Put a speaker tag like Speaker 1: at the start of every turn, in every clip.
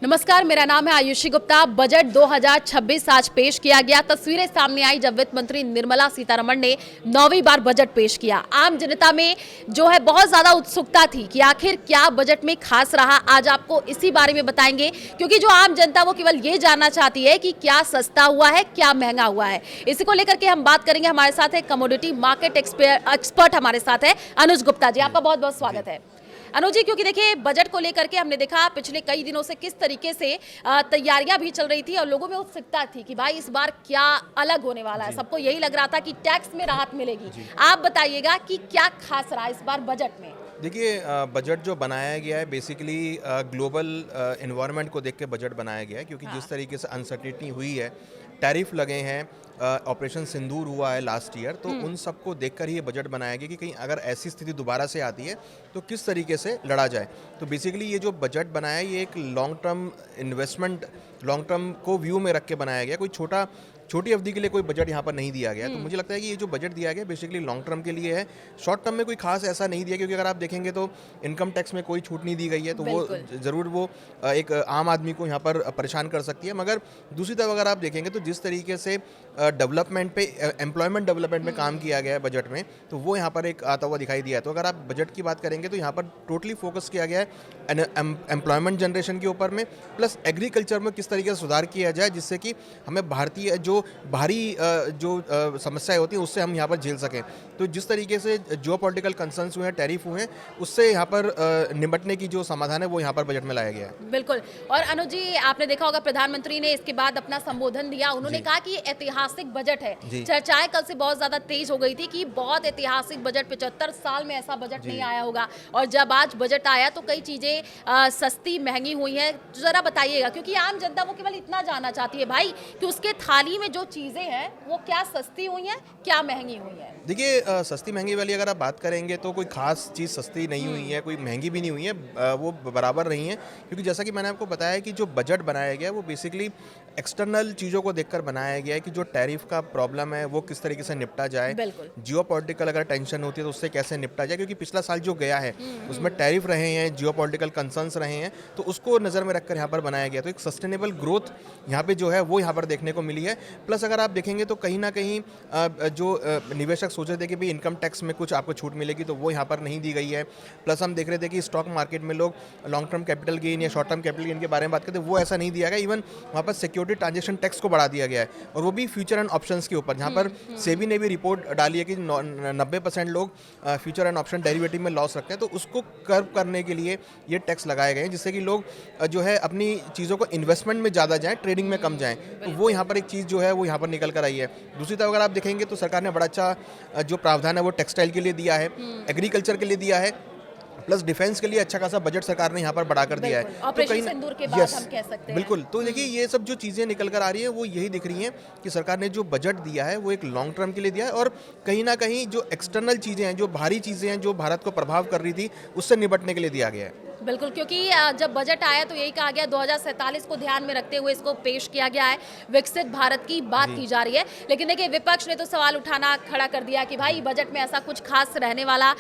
Speaker 1: नमस्कार, मेरा नाम है आयुषी गुप्ता। बजट 2026 आज पेश किया गया। तस्वीरें सामने आई जब वित्त मंत्री निर्मला सीतारमण ने 9वीं बार बजट पेश किया। आम जनता में जो है बहुत ज्यादा उत्सुकता थी कि आखिर क्या बजट में खास रहा। आज आपको इसी बारे में बताएंगे, क्योंकि जो आम जनता वो केवल ये जानना चाहती है कि क्या सस्ता हुआ है, क्या महंगा हुआ है। इसी को लेकर के हम बात करेंगे। हमारे साथ है कमोडिटी मार्केट एक्सपर्ट हमारे साथ है अनुज गुप्ता जी। आपका बहुत बहुत स्वागत है अनुज जी। क्योंकि देखिए, बजट को लेकर के हमने देखा पिछले कई दिनों से किस तरीके से तैयारियां भी चल रही थी और लोगों में उत्सुकता थी कि भाई इस बार क्या अलग होने वाला है। सबको यही लग रहा था कि टैक्स में राहत मिलेगी। आप बताइएगा कि क्या खास रहा इस बार बजट में।
Speaker 2: देखिए, बजट जो बनाया गया है बेसिकली ग्लोबल एनवायरनमेंट को देख के बजट बनाया गया है, क्योंकि जिस तरीके से अनसर्टिनिटी हुई है, टैरिफ लगे हैं, ऑपरेशन सिंदूर हुआ है लास्ट ईयर, तो उन सबको देखकर ही ये बजट बनाया गया कि कहीं अगर ऐसी स्थिति दोबारा से आती है तो किस तरीके से लड़ा जाए। तो बेसिकली ये जो बजट बनाया है ये एक long term investment, long term को व्यू में रख के बनाया गया। कोई छोटी अवधि के लिए कोई बजट यहाँ पर नहीं दिया गया। तो मुझे लगता है कि ये जो बजट दिया गया बेसिकली लॉन्ग टर्म के लिए है। शॉर्ट टर्म में कोई खास ऐसा नहीं दिया, क्योंकि अगर आप देखेंगे तो इनकम टैक्स में कोई छूट नहीं दी गई है, तो वो ज़रूर वो एक आम आदमी को यहाँ पर परेशान कर सकती है। मगर दूसरी तरफ अगर आप देखेंगे तो जिस तरीके से डेवलपमेंट पे, एम्प्लॉयमेंट डेवलपमेंट में काम किया गया है बजट में, तो वो यहाँ पर एक आता हुआ दिखाई दिया है। तो अगर आप बजट की बात करेंगे तो यहाँ पर टोटली फोकस किया गया है एम्प्लॉयमेंट जनरेशन के ऊपर में, प्लस एग्रीकल्चर में किस तरीके से सुधार किया जाए जिससे कि हमें भारतीय जो बाहरी समस्याएं होती हैं उससे हम यहाँ पर झेल सकें। तो जिस तरीके से जियोपॉलिटिकल कंसर्न्स हुए हैं, टैरिफ हुए हैं, उससे यहाँ पर निपटने की जो समाधान है वो यहाँ पर बजट में लाया गया है।
Speaker 1: बिल्कुल। और अनुज जी, आपने देखा होगा प्रधानमंत्री ने इसके बाद अपना संबोधन दिया। उन्होंने कहा कि ये ऐतिहासिक बजट है। चर्चाएं कल से बहुत ज्यादा तेज हो गई थी कि बहुत ऐतिहासिक बजट, 75 साल में ऐसा बजट नहीं आया होगा। और जब आज बजट आया तो कई चीजें सस्ती महंगी हुई हैं। जरा बताइएगा, क्योंकि आम जनता वो केवल इतना जानना चाहती है भाई कि उसके थाली में जो चीजें हैं वो क्या सस्ती हुई हैं, क्या महंगी हुई हैं।
Speaker 2: देखिए, सस्ती महंगी वाली अगर आप बात करेंगे तो कोई खास चीज़ सस्ती नहीं हुई है, कोई महंगी भी नहीं हुई है, वो बराबर रही हैं। क्योंकि जैसा कि मैंने आपको बताया कि जो बजट बनाया गया है वो बेसिकली एक्सटर्नल चीज़ों को देखकर बनाया गया है कि जो टैरिफ का प्रॉब्लम है वो किस तरीके से निपटा जाए, जियोपॉलिटिकल अगर टेंशन होती है तो उससे कैसे निपटा जाए। क्योंकि पिछला साल जो गया है उसमें टैरिफ रहे हैं, जियोपॉलिटिकल कंसर्न्स रहे हैं, तो उसको नज़र में रखकर यहाँ पर बनाया गया। तो एक सस्टेनेबल ग्रोथ यहाँ पे जो है वो यहाँ पर देखने को मिली है। प्लस अगर आप देखेंगे तो कहीं ना कहीं जो निवेशक सोच रहे थे कि भाई इनकम टैक्स में कुछ आपको छूट मिलेगी, तो वो यहाँ पर नहीं दी गई है। प्लस हम देख रहे थे कि स्टॉक मार्केट में लोग लॉन्ग टर्म कैपिटल गेन या शॉर्ट टर्म कैपिटल गेन के बारे में बात करते हैं, वो ऐसा नहीं दिया गया। इवन वहाँ पर सिक्योरिटी ट्रांजेक्शन टैक्स को बढ़ा दिया गया है, और वो भी फ्यूचर एंड ऑप्शंस के ऊपर, जहाँ पर सेबी ने भी रिपोर्ट डाली है कि 90% लोग फ्यूचर एंड ऑप्शन डेरिवेटिव में लॉस रखते हैं। तो उसको कर्व करने के लिए ये टैक्स लगाए गए हैं, जिससे कि लोग जो है अपनी चीज़ों को इन्वेस्टमेंट में ज़्यादा जाएँ, ट्रेडिंग में कम जाएँ। तो वो यहाँ पर एक चीज़ जो है वो यहाँ पर निकल कर आई है। दूसरी तरफ अगर आप देखेंगे तो सरकार ने बड़ा अच्छा जो प्रावधान है वो टेक्सटाइल के लिए दिया है, एग्रीकल्चर के लिए दिया है, प्लस डिफेंस के लिए अच्छा खासा बजट सरकार ने यहाँ पर बढ़ाकर दिया है।
Speaker 1: ऑपरेशन सिंदूर के बाद हम कह सकते हैं।
Speaker 2: बिल्कुल। तो देखिए, ये सब जो चीज़ें निकल कर आ रही हैं वो यही दिख रही हैं कि सरकार ने जो बजट दिया है वो एक लॉन्ग टर्म के लिए दिया है, और कहीं ना कहीं जो एक्सटर्नल चीज़ें हैं, जो भारी चीज़ें हैं जो भारत को प्रभाव कर रही थी, उससे निपटने के लिए दिया गया है।
Speaker 1: बिल्कुल, क्योंकि जब बजट आया तो यही कहा गया 2047 को ध्यान में रखते हुए इसको पेश किया गया है। विकसित भारत की बात की जा रही है। लेकिन देखिए, विपक्ष ने तो सवाल उठाना खड़ा कर दिया कि भाई बजट में ऐसा कुछ खास रहने वाला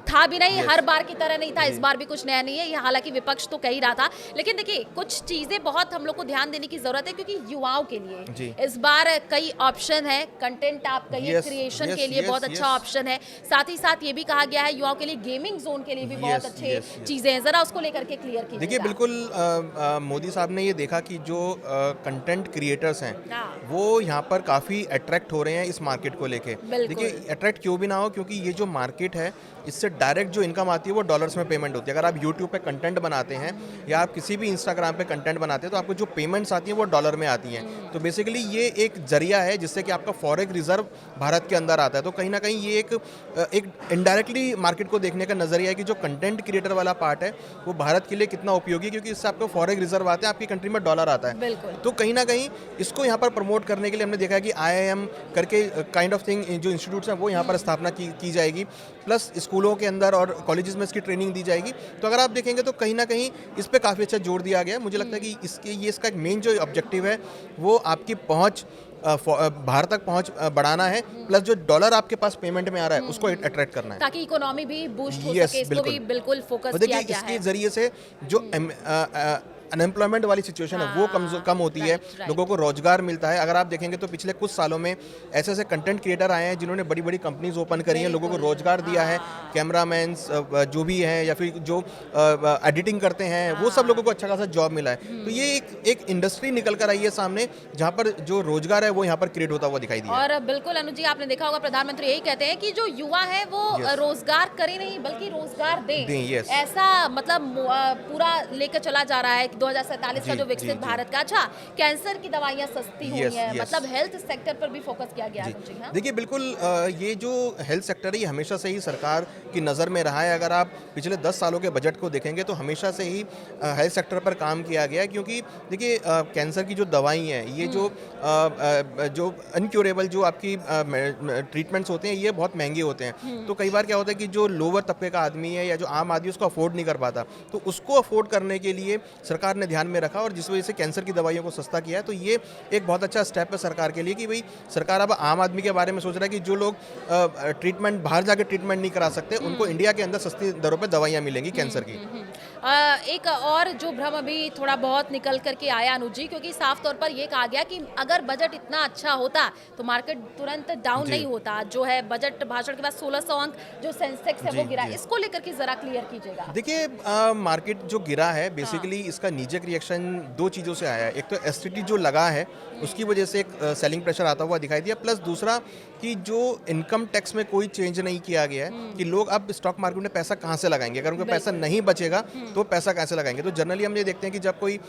Speaker 1: था भी नहीं, हर बार की तरह नहीं था, इस बार भी कुछ नया नहीं है। ये हालांकि विपक्ष तो कह ही रहा था, लेकिन देखिए कुछ चीजें बहुत हम लोग को ध्यान देने की जरूरत है, क्योंकि युवाओं के लिए इस बार कई ऑप्शन है। कंटेंट आप कहिए क्रिएशन के लिए बहुत अच्छा ऑप्शन है। साथ ही साथ ये भी कहा गया है युवाओं के लिए गेमिंग जोन के लिए भी बहुत अच्छे चीजें हैं। जरा को लेकर के क्लियर कीजिए।
Speaker 2: देखिए, बिल्कुल मोदी साहब ने ये देखा कि जो कंटेंट क्रिएटर्स हैं वो यहाँ पर काफ़ी अट्रैक्ट हो रहे हैं इस मार्केट को लेके। देखिए, अट्रैक्ट क्यों भी ना हो, क्योंकि ये जो मार्केट है इससे डायरेक्ट जो इनकम आती है वो डॉलर्स में पेमेंट होती है। अगर आप यूट्यूब पे कंटेंट बनाते हैं या आप किसी भी इंस्टाग्राम पे कंटेंट बनाते हैं तो आपको जो पेमेंट्स आती हैं वो डॉलर में आती हैं। तो बेसिकली ये एक जरिया है जिससे कि आपका फॉरेक्स रिजर्व भारत के अंदर आता है। तो कहीं ना कहीं ये एक इनडायरेक्टली मार्केट को देखने का नजरिया है कि जो कंटेंट क्रिएटर वाला पार्ट है वो भारत के लिए कितना उपयोगी है, क्योंकि इससे आपको फॉरेक्स रिजर्व आते हैं, आपकी कंट्री में डॉलर आता है। तो कहीं ना कहीं इसको यहाँ पर प्रमोट करने के लिए हमने देखा है कि IIM करके काइंड ऑफ थिंग जो इंस्टीट्यूट्स हैं वो यहाँ पर स्थापना की जाएगी। प्लस स्कूलों के अंदर और कॉलेजेस में इसकी ट्रेनिंग दी जाएगी। तो अगर आप देखेंगे तो कहीं ना कहीं इस पर काफ़ी अच्छा जोर दिया गया है। मुझे लगता है कि इसका एक मेन जो ऑब्जेक्टिव है वो आपकी पहुँच, भारत तक पहुंच बढ़ाना है, प्लस जो डॉलर आपके पास पेमेंट में आ रहा है उसको अट्रैक्ट करना है,
Speaker 1: ताकि इकोनॉमी भी बूस्ट हो सके। इसको भी बिल्कुल फोकस किया गया है।
Speaker 2: इसके जरिए से जो अनएम्प्लॉयमेंट वाली सिचुएशन है वो कम होती है, लोगों को रोजगार मिलता है। अगर आप देखेंगे तो पिछले कुछ सालों में ऐसे ऐसे कंटेंट क्रिएटर आए हैं जिन्होंने बड़ी बड़ी कंपनीज ओपन करी हैं, लोगों को रोजगार दिया है, कैमरामैन जो भी हैं या फिर जो एडिटिंग करते हैं वो सब लोगों को अच्छा खासा जॉब मिला है। तो ये एक इंडस्ट्री निकल कर आई है सामने जहाँ पर जो रोजगार है वो यहाँ पर क्रिएट होता हुआ दिखाई दिया।
Speaker 1: और बिल्कुल अनुज जी, आपने देखा होगा प्रधानमंत्री यही कहते हैं कि जो युवा है वो रोजगार करे नहीं बल्कि रोजगार दें।
Speaker 2: yes।
Speaker 1: ऐसा मतलब पूरा लेकर चला जा रहा है कि 2047 का जो विकसित भारत का। अच्छा, कैंसर की दवाइयाँ सस्ती हुई हैं, मतलब हेल्थ सेक्टर पर भी फोकस किया गया है। हाँ?
Speaker 2: देखिए बिल्कुल ये जो हेल्थ सेक्टर है ये हमेशा से ही सरकार की नज़र में रहा है। अगर आप पिछले 10 सालों के बजट को देखेंगे तो हमेशा से ही हेल्थ सेक्टर पर काम किया गया है, क्योंकि देखिए कैंसर की जो दवाई हैं ये जो अनक्योरेबल जो आपकी ट्रीटमेंट्स होते हैं ये बहुत महंगे होते हैं। तो कई बार क्या होता है कि जो लोअर तबके का आदमी है या जो आम आदमी उसको अफोर्ड नहीं कर पाता, तो उसको अफोर्ड करने के लिए सरकार ने ध्यान में रखा और जिस वजह से कैंसर की दवाइयों को सस्ता किया है। तो ये एक बहुत अच्छा स्टेप है सरकार के लिए कि भाई सरकार अब आम आदमी के बारे में सोच रहा है कि जो लोग ट्रीटमेंट बाहर जाके ट्रीटमेंट नहीं करा सकते उनको इंडिया के अंदर सस्ती दरों पे दवाइयाँ मिलेंगी कैंसर की।
Speaker 1: एक और जो भ्रम अभी थोड़ा बहुत निकल करके आया अनुज जी, क्योंकि साफ तौर पर यह कहा गया कि अगर बजट इतना अच्छा होता तो मार्केट तुरंत डाउन नहीं होता। जो है बजट भाषण के बाद 1600 अंक जो सेंसेक्स है वो गिरा, इसको लेकर के जरा क्लियर कीजिएगा।
Speaker 2: देखिए मार्केट जो गिरा है बेसिकली इसका नीजक रिएक्शन दो चीज़ों से आया है। एक तो एसटीटी जो लगा है उसकी वजह से एक सेलिंग प्रेशर आता हुआ दिखाई दिया, प्लस दूसरा कि जो इनकम टैक्स में कोई चेंज नहीं किया गया है कि लोग अब स्टॉक मार्केट में पैसा कहाँ से लगाएंगे, अगर उनका पैसा नहीं बचेगा तो पैसा कैसे लगाएंगे। तो जनरली हम ये देखते हैं कि जब कोई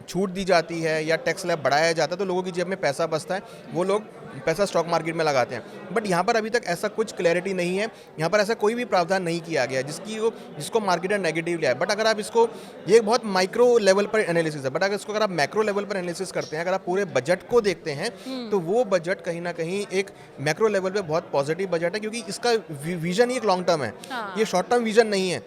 Speaker 2: छूट दी जाती है या टैक्स स्लैब बढ़ाया जाता है तो लोगों की जेब में पैसा बचता है, वो लोग पैसा स्टॉक मार्केट में लगाते हैं। बट यहाँ पर अभी तक ऐसा कुछ क्लैरिटी नहीं है, यहाँ पर ऐसा कोई भी प्रावधान नहीं किया गया जिसको मार्केट ने नेगेटिव लिया है। बट अगर आप इसको, ये बहुत माइक्रो लेवल पर एनालिसिस है, बट अगर इसको अगर आप मैक्रो लेवल पर एनालिसिस करते हैं, अगर आप पूरे बजट को देखते हैं तो वो बजट कहीं ना कहीं एक मैक्रो लेवल पे बहुत पॉजिटिव बजट है, क्योंकि इसका विजन ही एक लॉन्ग टर्म है, ये शॉर्ट टर्म विजन नहीं है।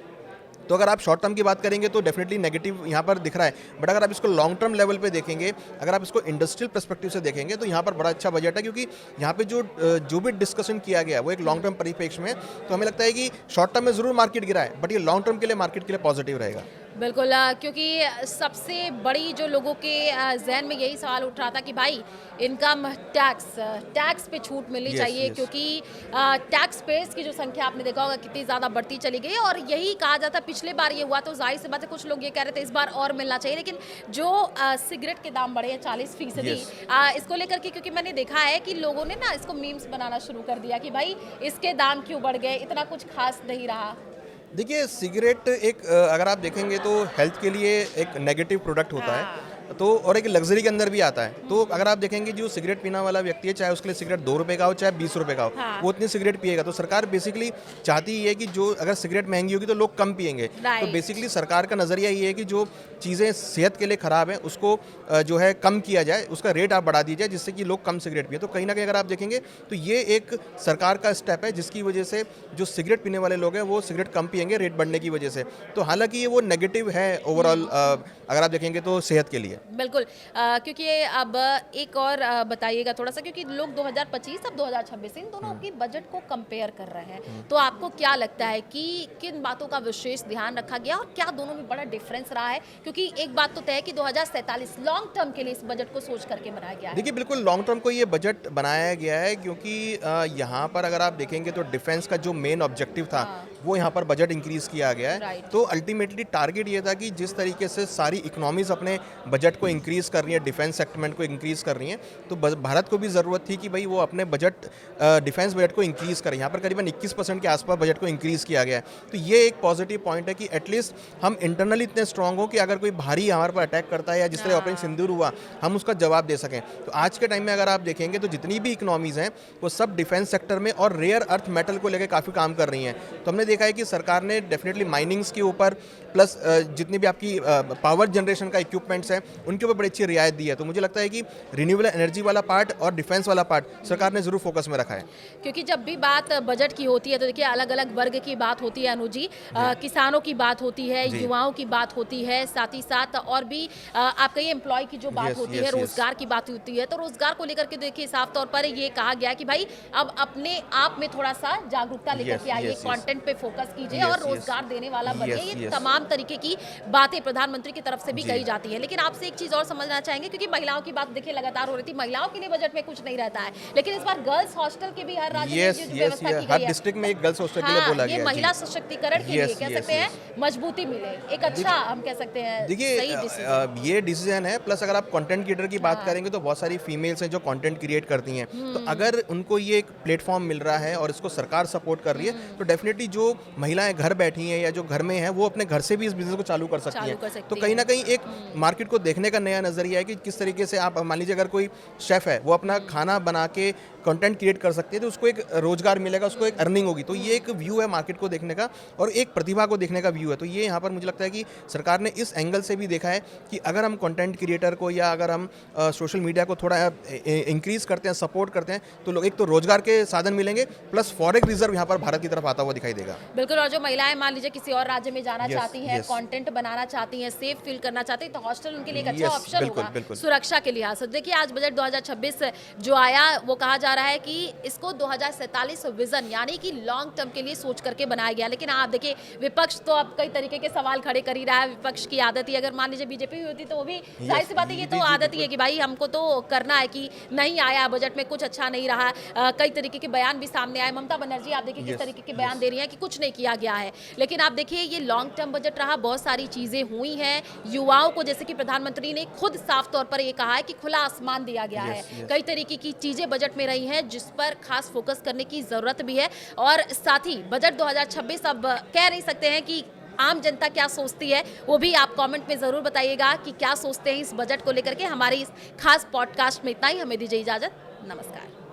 Speaker 2: तो अगर आप शॉर्ट टर्म की बात करेंगे तो डेफिनेटली नेगेटिव यहाँ पर दिख रहा है, बट अगर आप इसको लॉन्ग टर्म लेवल पे देखेंगे, अगर आप इसको इंडस्ट्रियल पर्सपेक्टिव से देखेंगे तो यहाँ पर बड़ा अच्छा बजट है, क्योंकि यहाँ पे जो भी डिस्कशन किया गया वो एक लॉन्ग टर्म परिप्रेक्ष्य में। तो हमें लगता है कि शॉर्ट टर्म में जरूर मार्केट गिरा है, बट ये लॉन्ग टर्म के लिए मार्केट के लिए पॉजिटिव रहेगा।
Speaker 1: बिल्कुल, क्योंकि सबसे बड़ी जो लोगों के जहन में यही सवाल उठ रहा था कि भाई इनकम टैक्स पे छूट मिलनी चाहिए, क्योंकि टैक्स पेयर्स की जो संख्या आपने देखा होगा कितनी ज़्यादा बढ़ती चली गई। और यही कहा जाता, पिछले बार ये हुआ तो जाहिर सी बात है कुछ लोग ये कह रहे थे इस बार और मिलना चाहिए, लेकिन जो सिगरेट के दाम बढ़े हैं 40%, इसको लेकर के, क्योंकि मैंने देखा है कि लोगों ने ना इसको मीम्स बनाना शुरू कर दिया कि भाई इसके दाम क्यों बढ़ गए, इतना कुछ खास नहीं रहा।
Speaker 2: देखिए सिगरेट एक अगर आप देखेंगे तो हेल्थ के लिए एक नेगेटिव प्रोडक्ट होता है, तो और एक लग्जरी के अंदर भी आता है। तो अगर आप देखेंगे जो सिगरेट पीने वाला व्यक्ति है, चाहे उसके लिए सिगरेट 2 रुपए का हो चाहे 20 रुपए का हो, वो उतनी सिगरेट पिएगा। तो सरकार बेसिकली चाहती है कि जो अगर सिगरेट महंगी होगी तो लोग कम पिएंगे। तो बेसिकली सरकार का नज़रिया ये है कि जो चीज़ें सेहत के लिए ख़राब हैं उसको जो है कम किया जाए, उसका रेट आप बढ़ा दीजिए जिससे कि लोग कम सिगरेट पिए। तो कहीं ना कहीं अगर आप देखेंगे तो ये एक सरकार का स्टेप है जिसकी वजह से जो सिगरेट पीने वाले लोग हैं वो सिगरेट कम पिएंगे रेट बढ़ने की वजह से। तो हालांकि ये वो नेगेटिव है ओवरऑल अगर आप देखेंगे तो सेहत के लिए।
Speaker 1: बिल्कुल, क्योंकि अब एक और बताइएगा थोड़ा सा, क्योंकि लोग 2025 अब 2026 इन दोनों की बजट को कंपेयर कर रहे हैं, तो आपको क्या लगता है कि किन बातों का विशेष ध्यान रखा गया और क्या दोनों में बड़ा डिफरेंस रहा है? क्योंकि एक बात तो तय है कि 2047 लॉन्ग टर्म के लिए इस बजट को सोच करके बनाया गया है।
Speaker 2: देखिए बिल्कुल लॉन्ग टर्म को ये बजट बनाया गया है, क्योंकि यहाँ पर अगर आप देखेंगे तो डिफेंस का जो मेन ऑब्जेक्टिव था वो यहाँ पर बजट इंक्रीज किया गया है। तो अल्टीमेटली टारगेट ये था कि जिस तरीके से सारी इकोनॉमीज अपने बजट को इंक्रीज कर रही है, डिफेंस सेगमेंट को इंक्रीज कर रही हैं, तो भारत को भी ज़रूरत थी कि भाई वो अपने बजट डिफेंस बजट को इंक्रीज करें। यहाँ पर करीबन 21% के आसपास बजट को इंक्रीज किया गया है। तो ये एक पॉजिटिव पॉइंट है कि एटलीस्ट हम इंटरनली इतने स्ट्रांग हो कि अगर कोई भारी हमारे पर अटैक करता है या जिस तरह ऑपरेशन सिंदूर हुआ हम उसका जवाब दे सकें। तो आज के टाइम में अगर आप देखेंगे तो जितनी भी इकोनॉमीज़ हैं वो सब डिफेंस सेक्टर में और रेयर अर्थ मेटल को लेकर काफ़ी काम कर रही हैं। तो हमने देखा है कि सरकार ने डेफिनेटली माइनिंग्स के ऊपर प्लस जितनी भी आपकी पावर जनरेशन का इक्विपमेंट्स हैं उनके ऊपर बड़ी अच्छी रियायत दी है। तो मुझे लगता है कि रिन्यूएबल एनर्जी वाला पार्ट और डिफेंस वाला पार्ट सरकार ने ज़रूर फोकस में रखा है।
Speaker 1: क्योंकि जब भी बात बजट की होती है तो देखिए अलग अलग वर्ग की बात होती है अनुज जी, किसानों की बात होती है,
Speaker 2: जी।
Speaker 1: युवाओं की बात होती है, साथ ही साथ और भी आप कहिए एम्प्लॉय की जो बात
Speaker 2: Yes,
Speaker 1: होती
Speaker 2: yes,
Speaker 1: है,
Speaker 2: yes.
Speaker 1: रोजगार की बात होती है, तो रोजगार को लेकर के देखिए साफ तौर पर ये कहा गया कि भाई अब अपने आप में थोड़ा सा जागरूकता लेकर
Speaker 2: Yes,
Speaker 1: के आइए,
Speaker 2: yes, yes.
Speaker 1: कंटेंट पे फोकस कीजिए
Speaker 2: Yes,
Speaker 1: और
Speaker 2: yes.
Speaker 1: रोजगार देने वाला बनिए।
Speaker 2: Yes,
Speaker 1: ये
Speaker 2: yes.
Speaker 1: तमाम तरीके की बातें प्रधानमंत्री की तरफ से भी
Speaker 2: जी।
Speaker 1: कही जाती है। लेकिन आपसे एक चीज और समझना चाहेंगे, क्योंकि महिलाओं की बात देखिए लगातार हो रही थी, महिलाओं के लिए बजट में कुछ नहीं रहता है, लेकिन इस बार गर्ल्स हॉस्टल के भी हर राज्य में
Speaker 2: यस
Speaker 1: जो
Speaker 2: यस
Speaker 1: व्यवस्था की
Speaker 2: हर
Speaker 1: गई है,
Speaker 2: डिस्ट्रिक्ट में एक गर्ल्स हॉस्टल के लिए
Speaker 1: हाँ,
Speaker 2: बोला
Speaker 1: ये
Speaker 2: गया है।
Speaker 1: महिला
Speaker 2: जी।
Speaker 1: सशक्तिकरण के लिए
Speaker 2: Yes,
Speaker 1: कह
Speaker 2: yes,
Speaker 1: सकते हैं
Speaker 2: yes.
Speaker 1: मजबूती मिले, एक अच्छा हम कह सकते हैं
Speaker 2: देखिए
Speaker 1: सही डिसीजन।
Speaker 2: ये डिसीजन है, प्लस अगर आप कंटेंट क्रिएटर की बात
Speaker 1: हाँ।
Speaker 2: करेंगे तो बहुत सारी फीमेल्स हैं जो कंटेंट क्रिएट करती हैं। तो अगर उनको ये एक प्लेटफॉर्म मिल रहा है और इसको सरकार सपोर्ट कर रही है तो डेफिनेटली जो महिलाएं घर बैठी हैं या जो घर में हैं वो अपने घर से भी इस बिजनेस को चालू कर सकती
Speaker 1: चालू कर
Speaker 2: हैं।
Speaker 1: सकती
Speaker 2: तो कहीं ना
Speaker 1: हैं।
Speaker 2: कहीं एक मार्केट को देखने का नया नजरिया है कि किस तरीके से आप मान लीजिए अगर कोई शेफ है वो अपना खाना बना के कंटेंट क्रिएट कर सकती है तो उसको एक रोजगार मिलेगा, उसको एक अर्निंग होगी। तो ये एक व्यू है मार्केट को देखने का और एक प्रतिभा को देखने का व्यू है। तो ये यहाँ पर मुझे लगता है कि सरकार ने इस एंगल से भी देखा है कि अगर हम कंटेंट क्रिएटर को या अगर हम सोशल मीडिया को थोड़ा इंक्रीज करते हैं, सपोर्ट करते हैं तो लोग एक तो रोजगार के साधन मिलेंगे, प्लस फॉरेन रिजर्व यहाँ पर भारत की तरफ आता हुआ दिखाई देगा।
Speaker 1: बिल्कुल, और जो महिलाएं मान लीजिए किसी और राज्य में जाना
Speaker 2: Yes,
Speaker 1: चाहती हैं,
Speaker 2: yes.
Speaker 1: कंटेंट बनाना चाहती हैं, सेफ फील करना चाहती हैं, तो हॉस्टल उनके लिए एक अच्छा
Speaker 2: Yes,
Speaker 1: ऑप्शन
Speaker 2: बिल्कुल,
Speaker 1: होगा
Speaker 2: बिल्कुल।
Speaker 1: सुरक्षा के लिहाज से। देखिए आज बजट 2026 जो आया वो कहा जा रहा है कि इसको 2047 विजन यानी कि लॉन्ग टर्म के लिए सोच करके बनाया गया। लेकिन आप देखिए विपक्ष तो अब कई तरीके के सवाल खड़े कर ही रहा है। विपक्ष की आदत ही, अगर मान लीजिए बीजेपी होती तो वो भी जाहिर सी बात है, ये तो आदत ही है कि भाई हमको तो करना है कि नहीं आया बजट में, कुछ अच्छा नहीं रहा। कई तरीके के बयान भी सामने आए। ममता बनर्जी आप देखिए किस
Speaker 2: Yes,
Speaker 1: तरीके के बयान दे रही हैं कि कुछ नहीं किया गया है। लेकिन आप देखिए ये लॉन्ग टर्म बजट रहा, बहुत सारी चीजें हुई हैं। युवाओं को जैसे कि प्रधानमंत्री ने खुद साफ तौर पर ये कहा है कि खुला आसमान दिया गया है।
Speaker 2: Yes, yes.
Speaker 1: कई तरीके की चीजें बजट में रही हैं जिस पर खास फोकस करने की जरूरत भी है। और साथ ही बजट 2026 अब कह नहीं सकते हैं कि आम जनता क्या सोचती है, वो भी आप कमेंट में जरूर बताइएगा कि क्या सोचते हैं इस बजट को लेकर के। हमारे इस खास पॉडकास्ट में इतना ही, हमें दीजिए इजाजत, नमस्कार।